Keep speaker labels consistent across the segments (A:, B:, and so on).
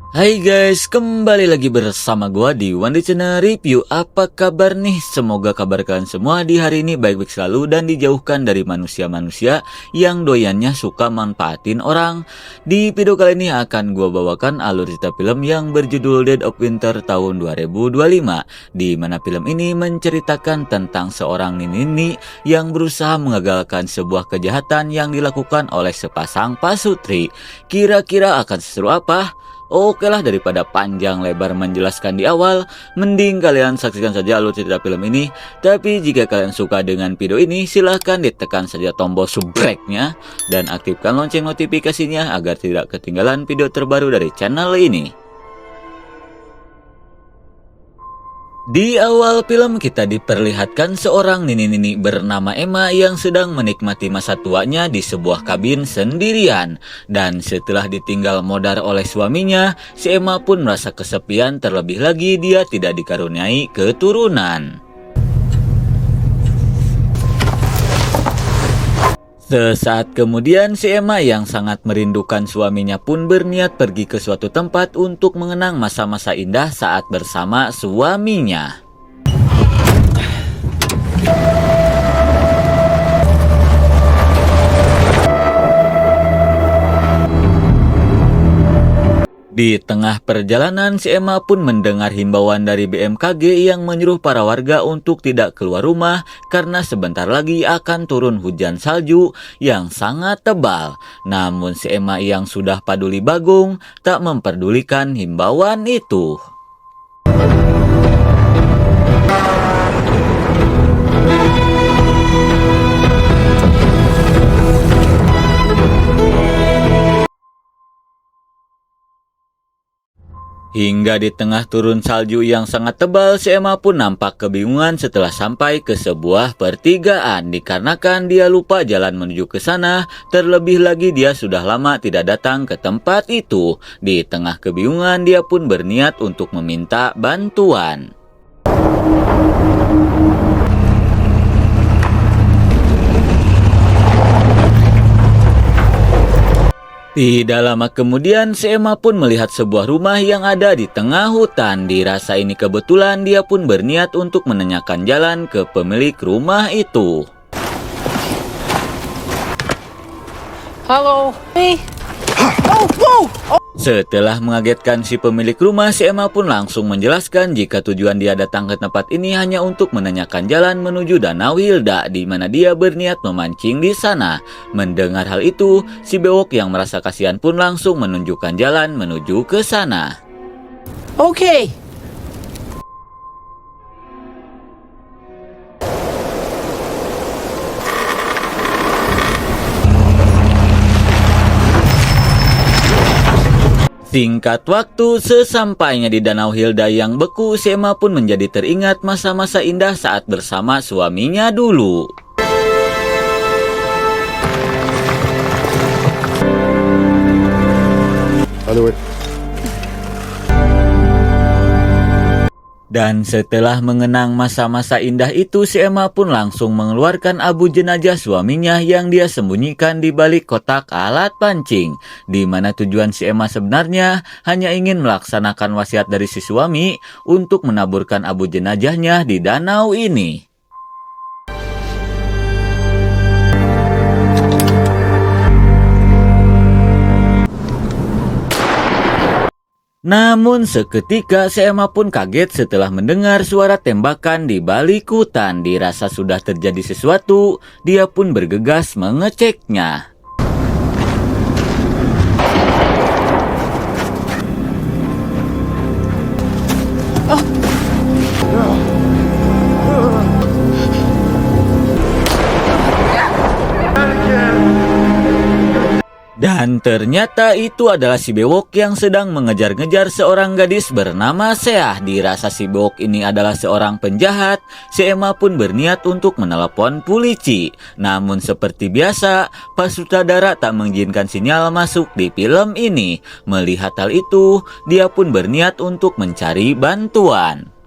A: Hai guys, kembali lagi bersama gua di Wandi Channel Review. Apa kabar nih? Semoga kabar kalian semua di hari ini baik-baik selalu dan dijauhkan dari manusia-manusia yang doyannya suka manfaatin orang. Di video kali ini akan gua bawakan alur cerita film yang berjudul Dead of Winter tahun 2025, di mana film ini menceritakan tentang seorang nini yang berusaha mengagalkan sebuah kejahatan yang dilakukan oleh sepasang pasutri. Kira-kira akan seseru apa? Oke lah, daripada panjang lebar menjelaskan di awal, mending kalian saksikan saja alur cerita film ini. Tapi jika kalian suka dengan video ini, silahkan ditekan saja tombol subscribe-nya dan aktifkan lonceng notifikasinya agar tidak ketinggalan video terbaru dari channel ini. Di awal film kita diperlihatkan seorang nini bernama Emma yang sedang menikmati masa tuanya di sebuah kabin sendirian. Dan setelah ditinggal modar oleh suaminya, si Emma pun merasa kesepian, terlebih lagi dia tidak dikaruniai keturunan. Sesaat kemudian si Emma yang sangat merindukan suaminya pun berniat pergi ke suatu tempat untuk mengenang masa-masa indah saat bersama suaminya. Di tengah perjalanan, si Emma pun mendengar himbauan dari BMKG yang menyuruh para warga untuk tidak keluar rumah karena sebentar lagi akan turun hujan salju yang sangat tebal. Namun si Emma yang sudah paduli bagung tak memperdulikan himbauan itu. Hingga di tengah turun salju yang sangat tebal, si Emma pun nampak kebingungan setelah sampai ke sebuah pertigaan dikarenakan dia lupa jalan menuju ke sana. Terlebih lagi dia sudah lama tidak datang ke tempat itu. Di tengah kebingungan dia pun berniat untuk meminta bantuan. Tidak lama kemudian, si Emma pun melihat sebuah rumah yang ada di tengah hutan. Dirasa ini kebetulan, dia pun berniat untuk menanyakan jalan ke pemilik rumah itu.
B: Halo,
A: Setelah mengagetkan si pemilik rumah, si Emma pun langsung menjelaskan jika tujuan dia datang ke tempat ini hanya untuk menanyakan jalan menuju Danau Hilda, di mana dia berniat memancing di sana. Mendengar hal itu, si bewok yang merasa kasihan pun langsung menunjukkan jalan menuju ke sana.
B: Oke.
A: Singkat waktu, sesampainya di Danau Hilda yang beku, si Emma pun menjadi teringat masa-masa indah saat bersama suaminya dulu.
C: Halo.
A: Dan setelah mengenang masa-masa indah itu, si Emma pun langsung mengeluarkan abu jenazah suaminya yang dia sembunyikan di balik kotak alat pancing. Di mana tujuan si Emma sebenarnya hanya ingin melaksanakan wasiat dari si suami untuk menaburkan abu jenazahnya di danau ini. Namun seketika si Emma pun kaget setelah mendengar suara tembakan di balik hutan. Dirasa sudah terjadi sesuatu, dia pun bergegas mengeceknya. Dan ternyata itu adalah si bewok yang sedang mengejar-ngejar seorang gadis bernama Seah. Dirasa si bewok ini adalah seorang penjahat, si Emma pun berniat untuk menelepon polisi. Namun seperti biasa, pas sutradara tak mengizinkan sinyal masuk di film ini. Melihat hal itu, dia pun berniat untuk mencari bantuan.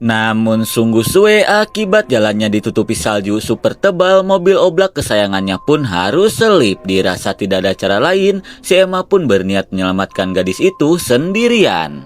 A: Namun sungguh suwe akibat jalannya ditutupi salju super tebal, mobil oblak kesayangannya pun harus selip. Dirasa tidak ada cara lain, si Emma pun berniat menyelamatkan gadis itu sendirian.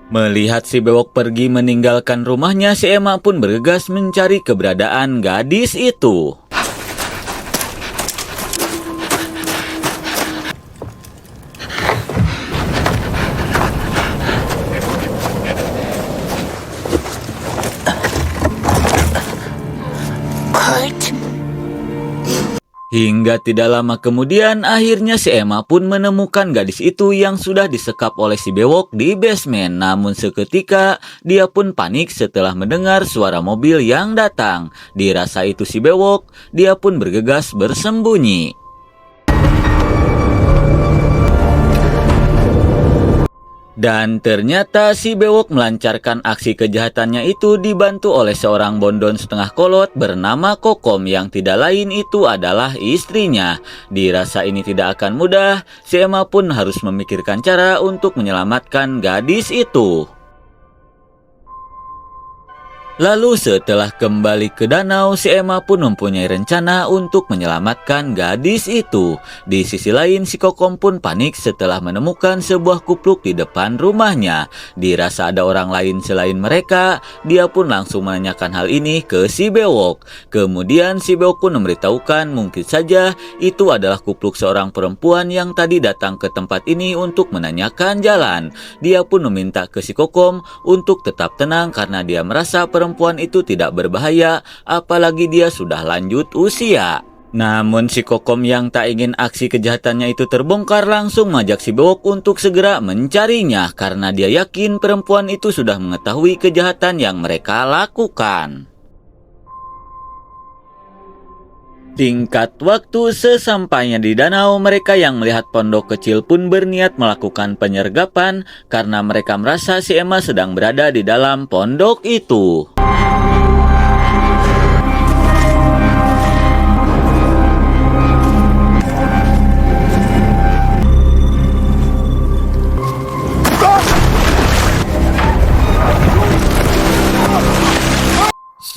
A: Melihat si bewok pergi meninggalkan rumahnya, si Emma pun bergegas mencari keberadaan gadis itu. Hingga tidak lama kemudian, akhirnya si Emma pun menemukan gadis itu yang sudah disekap oleh si bewok di basement. Namun seketika, dia pun panik setelah mendengar suara mobil yang datang. Dirasa itu si bewok, dia pun bergegas bersembunyi. Dan ternyata si bewok melancarkan aksi kejahatannya itu dibantu oleh seorang bondon setengah kolot bernama Kokom yang tidak lain itu adalah istrinya. Dirasa ini tidak akan mudah, si Emma pun harus memikirkan cara untuk menyelamatkan gadis itu. Lalu setelah kembali ke danau, si Emma pun mempunyai rencana untuk menyelamatkan gadis itu. Di sisi lain, si Kokom pun panik setelah menemukan sebuah kupluk di depan rumahnya. Dirasa ada orang lain selain mereka, dia pun langsung menanyakan hal ini ke si bewok. Kemudian si bewok pun memberitahukan mungkin saja itu adalah kupluk seorang perempuan yang tadi datang ke tempat ini untuk menanyakan jalan. Dia pun meminta ke si Kokom untuk tetap tenang karena dia merasa perempuan itu tidak berbahaya, apalagi dia sudah lanjut usia. Namun si Kokom yang tak ingin aksi kejahatannya itu terbongkar langsung mengajak si bewok untuk segera mencarinya karena dia yakin perempuan itu sudah mengetahui kejahatan yang mereka lakukan. Singkat waktu, sesampainya di danau, mereka yang melihat pondok kecil pun berniat melakukan penyergapan karena mereka merasa si Emma sedang berada di dalam pondok itu.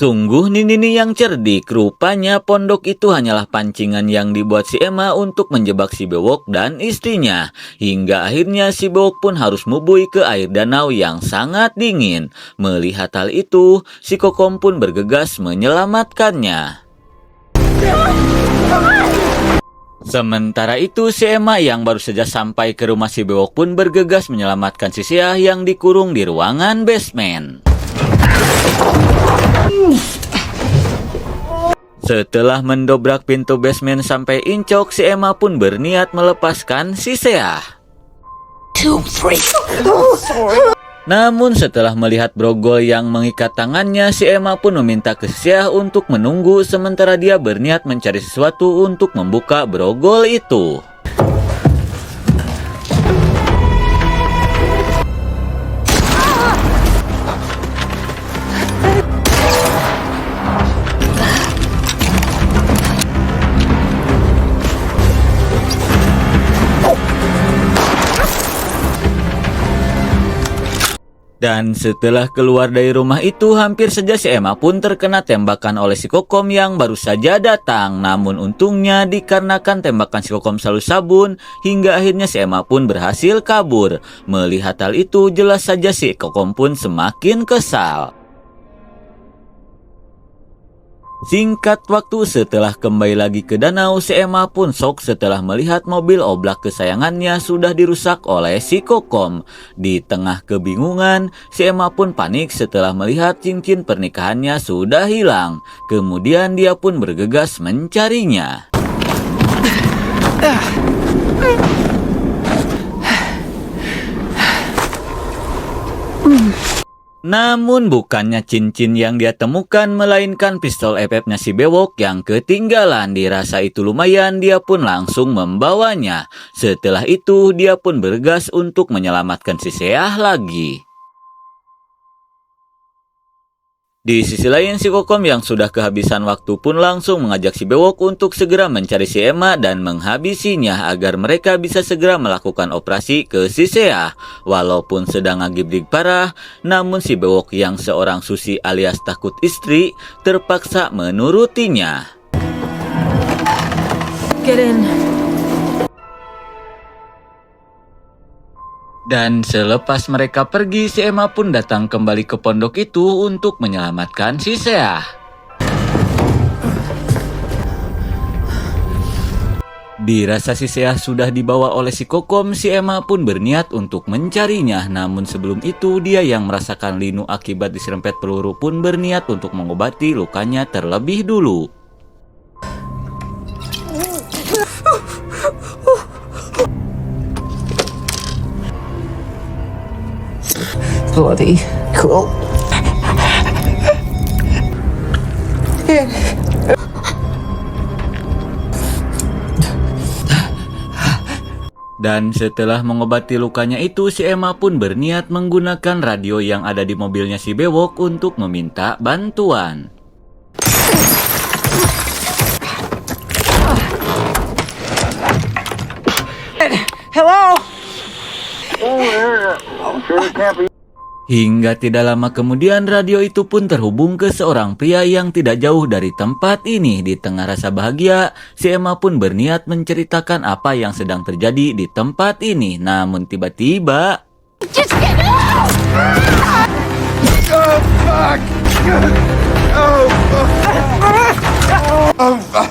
A: Sungguh Nini yang cerdik, rupanya pondok itu hanyalah pancingan yang dibuat si Emma untuk menjebak si bewok dan istrinya. Hingga akhirnya si bewok pun harus mubui ke air danau yang sangat dingin. Melihat hal itu, si Kokom pun bergegas menyelamatkannya. Sementara itu, si Emma yang baru saja sampai ke rumah si bewok pun bergegas menyelamatkan si Sia yang dikurung di ruangan basement. Setelah mendobrak pintu basement sampai incok, si Emma pun berniat melepaskan si Sia. Namun setelah melihat brogol yang mengikat tangannya, si Emma pun meminta ke Sia untuk menunggu sementara dia berniat mencari sesuatu untuk membuka brogol itu. Dan setelah keluar dari rumah itu, hampir saja si Emma pun terkena tembakan oleh si Kokom yang baru saja datang. Namun untungnya dikarenakan tembakan si Kokom selalu sabun, hingga akhirnya si Emma pun berhasil kabur. Melihat hal itu, jelas saja si Kokom pun semakin kesal. Singkat waktu setelah kembali lagi ke danau, si Emma pun shock setelah melihat mobil oblak kesayangannya sudah dirusak oleh si Kokom. Di tengah kebingungan, si Emma pun panik setelah melihat cincin pernikahannya sudah hilang. Kemudian dia pun bergegas mencarinya. Namun bukannya cincin yang dia temukan, melainkan pistol FF-nya si bewok yang ketinggalan. Dirasa itu lumayan, dia pun langsung membawanya. Setelah itu, dia pun bergegas untuk menyelamatkan si Seah lagi. Di sisi lain, si Kokom yang sudah kehabisan waktu pun langsung mengajak si Bewok untuk segera mencari si Emma dan menghabisinya agar mereka bisa segera melakukan operasi ke si Sea. Walaupun sedang ngagibdik parah, namun si Bewok yang seorang susi alias takut istri terpaksa menurutinya.
B: Get in.
A: Dan selepas mereka pergi, si Emma pun datang kembali ke pondok itu untuk menyelamatkan si Sea. Dirasa si Sea sudah dibawa oleh si Kokom, si Emma pun berniat untuk mencarinya. Namun sebelum itu, dia yang merasakan linu akibat diserempet peluru pun berniat untuk mengobati lukanya terlebih dulu.
B: Bloody cool.
A: Dan setelah mengobati lukanya itu, si Emma pun berniat menggunakan radio yang ada di mobilnya si Bewok untuk meminta bantuan.
B: Hello?
A: Hingga tidak lama kemudian, radio itu pun terhubung ke seorang pria yang tidak jauh dari tempat ini. Di tengah rasa bahagia, si Emma pun berniat menceritakan apa yang sedang terjadi di tempat ini. Namun tiba-tiba...
C: Just get out!
D: Oh, fuck! Oh, fuck!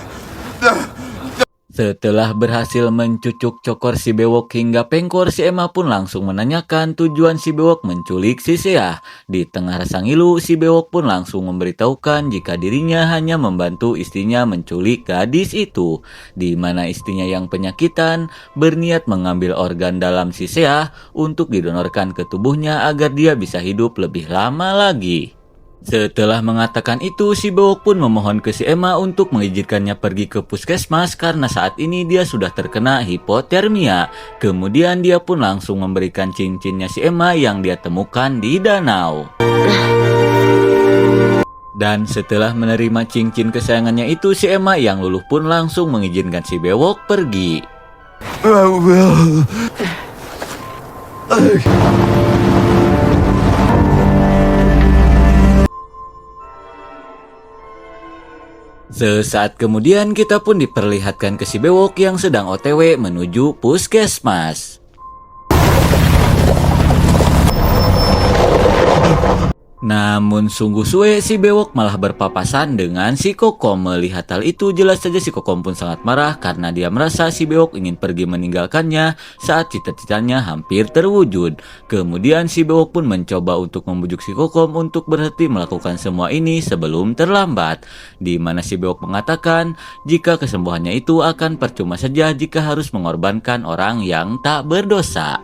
A: Setelah berhasil mencucuk cokor si Bewok hingga pengkor, si Emma pun langsung menanyakan tujuan si Bewok menculik si Sea. Di tengah rasa ngilu, si Bewok pun langsung memberitahukan jika dirinya hanya membantu istrinya menculik gadis itu. Di mana istrinya yang penyakitan berniat mengambil organ dalam si Sea untuk didonorkan ke tubuhnya agar dia bisa hidup lebih lama lagi. Setelah mengatakan itu, si Bewok pun memohon ke si Emma untuk mengizinkannya pergi ke puskesmas karena saat ini dia sudah terkena hipotermia. Kemudian dia pun langsung memberikan cincinnya si Emma yang dia temukan di danau. Dan setelah menerima cincin kesayangannya itu, si Emma yang luluh pun langsung mengizinkan si Bewok pergi.
D: I will.
A: Sesaat kemudian kita pun diperlihatkan ke si Bewok yang sedang OTW menuju puskesmas. Namun sungguh suwe, si Bewok malah berpapasan dengan si Kokom. Melihat hal itu, jelas saja si Kokom pun sangat marah karena dia merasa si Bewok ingin pergi meninggalkannya saat cita-citanya hampir terwujud. Kemudian si Bewok pun mencoba untuk membujuk si Kokom untuk berhenti melakukan semua ini sebelum terlambat. Di mana si Bewok mengatakan jika kesembuhannya itu akan percuma saja jika harus mengorbankan orang yang tak berdosa.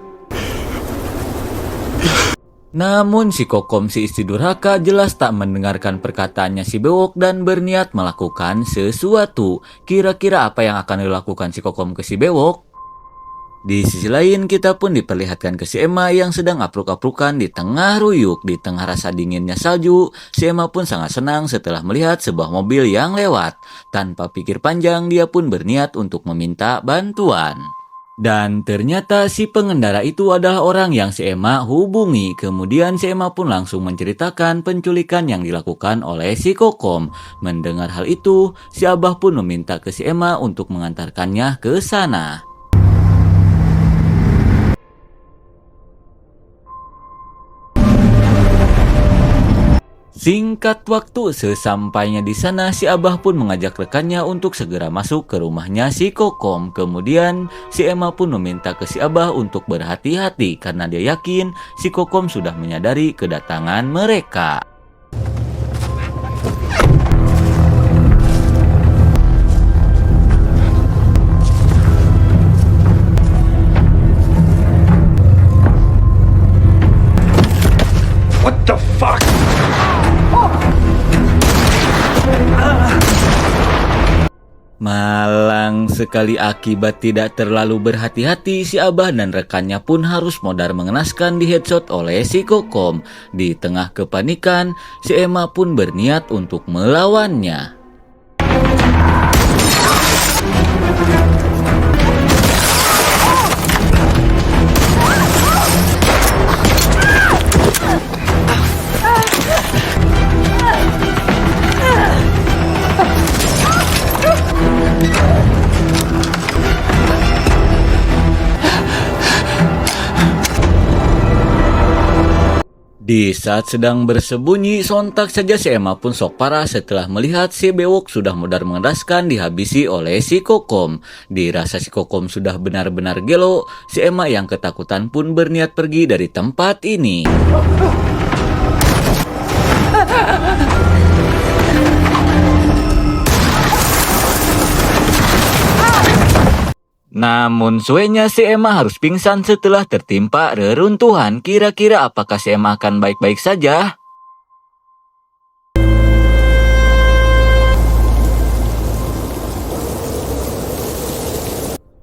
A: Namun si Kokom, si istri durhaka, jelas tak mendengarkan perkataannya si Bewok dan berniat melakukan sesuatu. Kira-kira apa yang akan dilakukan si Kokom ke si Bewok? Di sisi lain, kita pun diperlihatkan ke si Emma yang sedang apruk-aprukan di tengah ruyuk. Di tengah rasa dinginnya salju, si Emma pun sangat senang setelah melihat sebuah mobil yang lewat. Tanpa pikir panjang, dia pun berniat untuk meminta bantuan. Dan ternyata si pengendara itu adalah orang yang si Emma hubungi. Kemudian si Emma pun langsung menceritakan penculikan yang dilakukan oleh si Kokom. Mendengar hal itu, si Abah pun meminta ke si Emma untuk mengantarkannya ke sana. Singkat waktu, sesampainya di sana, si Abah pun mengajak rekannya untuk segera masuk ke rumahnya si Kokom. Kemudian, si Emma pun meminta ke si Abah untuk berhati-hati karena dia yakin si Kokom sudah menyadari kedatangan mereka.
D: What the fuck?
A: Malang sekali akibat tidak terlalu berhati-hati, si Abah dan rekannya pun harus modar mengenaskan di headshot oleh si Kokom. Di tengah kepanikan, si Emma pun berniat untuk melawannya. Di saat sedang bersembunyi, sontak saja si Emma pun sok parah setelah melihat si Bewok sudah modar mengeraskan dihabisi oleh si Kokom. Dirasa si Kokom sudah benar-benar gelo, si Emma yang ketakutan pun berniat pergi dari tempat ini. Namun suenya si Emma harus pingsan setelah tertimpa reruntuhan. Kira-kira apakah si Emma akan baik-baik saja?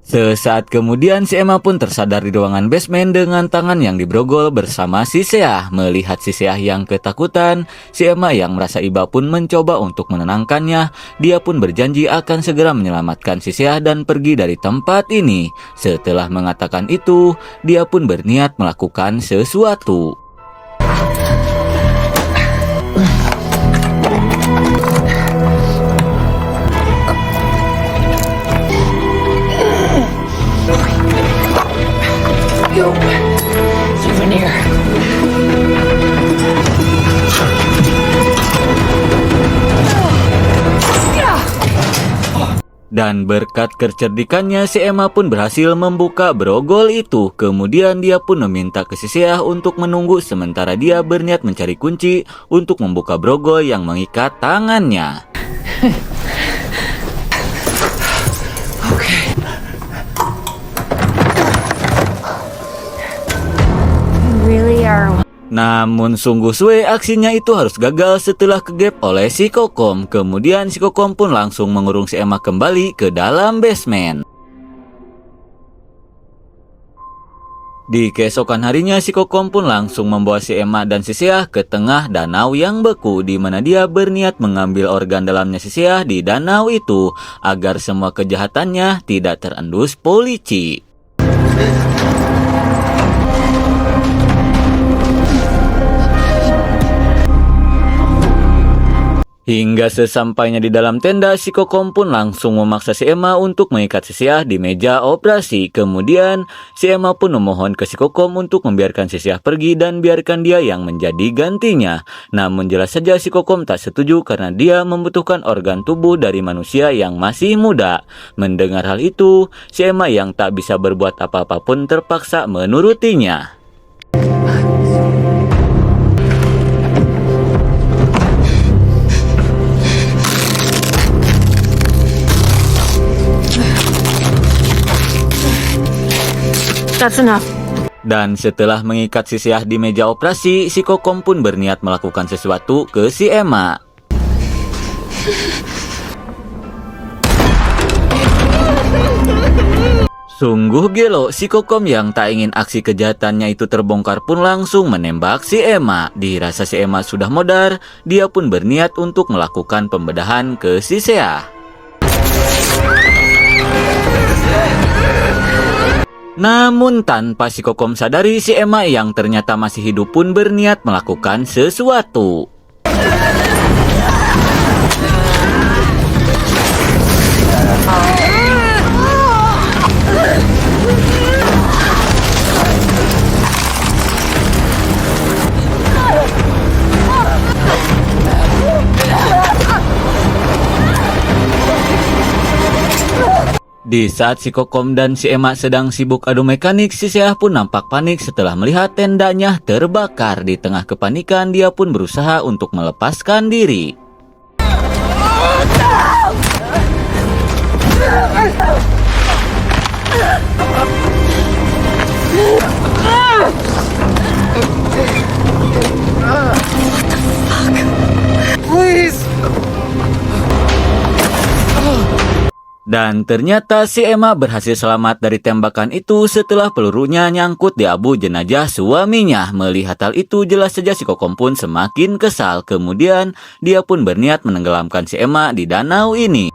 A: Sesaat kemudian si Emma pun tersadar di ruangan basement dengan tangan yang dibrogol bersama si Seah. Melihat si Seah yang ketakutan, si Emma yang merasa iba pun mencoba untuk menenangkannya. Dia pun berjanji akan segera menyelamatkan si Seah dan pergi dari tempat ini. Setelah mengatakan itu, dia pun berniat melakukan sesuatu.
B: Souvenir.
A: Dan berkat kecerdikannya, si Emma pun berhasil membuka brogol itu. Kemudian dia pun meminta ke si Seah untuk menunggu sementara dia berniat mencari kunci untuk membuka brogol yang mengikat tangannya. Namun sungguh suwe aksinya itu harus gagal setelah kegep oleh si Kokom. Kemudian si Kokom pun langsung mengurung si Emma kembali ke dalam basement. Di keesokan harinya si Kokom pun langsung membawa si Emma dan si Seah ke tengah danau yang beku, di mana dia berniat mengambil organ dalamnya si Seah di danau itu agar semua kejahatannya tidak terendus polisi. Hingga sesampainya di dalam tenda, si Kokom pun langsung memaksa si Emma untuk mengikat si Seah di meja operasi. Kemudian, si Emma pun memohon ke si Kokom untuk membiarkan si Seah pergi dan biarkan dia yang menjadi gantinya. Namun jelas saja si Kokom tak setuju karena dia membutuhkan organ tubuh dari manusia yang masih muda. Mendengar hal itu, si Emma yang tak bisa berbuat apa-apa pun terpaksa menurutinya.
B: That's enough.
A: Dan setelah mengikat si Seah di meja operasi, si Kokom pun berniat melakukan sesuatu ke si Emma. Sungguh gelo, si Kokom yang tak ingin aksi kejahatannya itu terbongkar pun langsung menembak si Emma. Dirasa si Emma sudah modar, dia pun berniat untuk melakukan pembedahan ke si Seah. Namun tanpa si Kokom sadari, si Emma yang ternyata masih hidup pun berniat melakukan sesuatu. Di saat si Kokom dan si Emma sedang sibuk adu mekanik, si Seah pun nampak panik setelah melihat tendanya terbakar. Di tengah kepanikan, dia pun berusaha untuk melepaskan diri.
D: Please!
A: Dan ternyata si Emma berhasil selamat dari tembakan itu setelah pelurunya nyangkut di abu jenazah suaminya. Melihat hal itu jelas saja si Kokom pun semakin kesal. Kemudian dia pun berniat menenggelamkan si Emma di danau ini.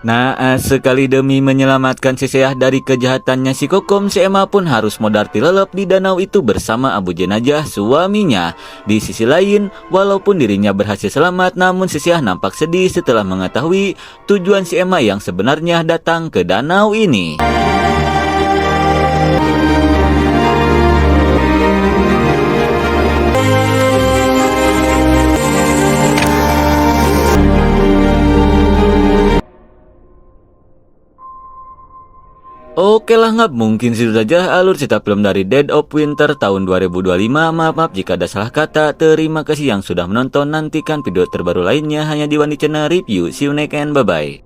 A: Naas sekali demi menyelamatkan si Seah dari kejahatannya si Kokom, si Emma pun harus modar tilelep di danau itu bersama abu jenazah suaminya. Di sisi lain, walaupun dirinya berhasil selamat, namun si Seah nampak sedih setelah mengetahui tujuan si Emma yang sebenarnya datang ke danau ini. Oke lah, ngap, mungkin itu saja alur cerita film dari Dead of Winter tahun 2025. Maaf jika ada salah kata. Terima kasih yang sudah menonton. Nantikan video terbaru lainnya hanya di Wandi Channel Review. See you next and bye-bye.